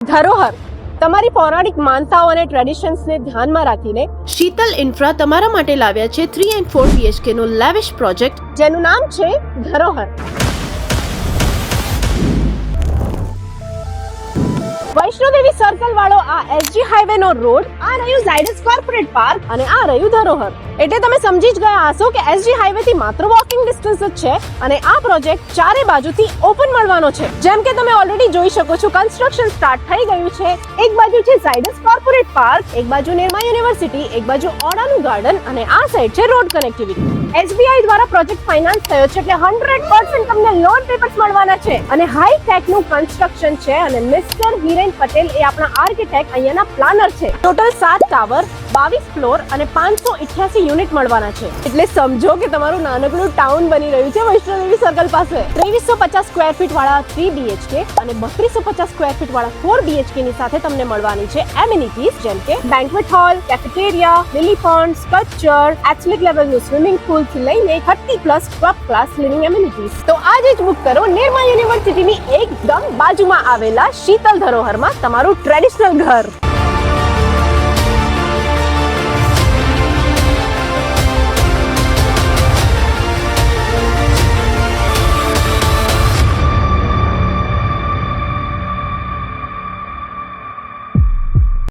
ધરોહર તમારી પૌરાણિક માનતાઓ અને ટ્રેડિશન્સને ધ્યાનમાં રાખીને શીતલ ઇન્ફ્રા તમારા માટે લાવ્યા છે 3 and 4 BHK નો લેવિશ પ્રોજેક્ટ જેનું નામ છે ધરોહર. વૈષ્ણોદેવી સર્કલ વાળો આ SG હાઈવે નો રોડ, આ રહ્યું ઝાયડસ કોર્પોરેટ પાર્ક અને આ રહ્યું ધરોહર. એટલે તમે સમજી જ ગયા હશો કે SG હાઈવે થી માત્ર વોકિંગ ડિસ્ટન્સ જ છે અને આ પ્રોજેક્ટ ચારે બાજુથી ઓપન મળવાનો છે. જેમ કે તમે ઓલરેડી જોઈ શકો છો, કન્સ્ટ્રક્શન સ્ટાર્ટ થઈ ગયું છે. એક બાજુ છે ઝાયડસ કોર્પોરેટ પાર્ક, એક બાજુ નિરમા યુનિવર્સિટી, એક બાજુ ઓડાનું ગાર્ડન અને આ સાઈડ છે રોડ કનેક્ટિવિટી. SBI દ્વારા પ્રોજેક્ટ ફાઇનાન્સ થયો છે એટલે 100% તમને લોન પેપર્સ મળવાના છે અને હાઈ ટેક નું કન્સ્ટ્રક્શન છે અને મિસ્ટર હિરેન પટેલ એ આપણા આર્કિટેક્ટ અહીંયાના પ્લાનર છે. ટોટલ 7 ટાવર, 22 ફ્લોર અને 588 યુનિટ મળવાના છે. એટલે સમજો કે તમારું નાનકડું ટાઉન બની રહ્યું છે વૈષ્ણોદેવી સર્કલ પાસે. 2350 સ્ક્વેર ફીટ વાળા 3 BHK અને 3250 સ્ક્વેર ફીટ વાળા 4 BHK ની સાથે તમને મળવાની છે એમિનિટીઝ જેમ કે banquet hall, cafeteria, lily pond, sculpture, athletic લેવલનું સ્વિમિંગ પૂલ થી લઈને 30+ ટોપ ક્લાસ લિવિંગ એમિનિટીઝ. તો આજે જ બુક કરો નિરમા યુનિવર્સિટીની એકદમ બાજુમાં આવેલા શીતલ ધરોહરમાં તમારું ટ્રેડિશનલ ઘર.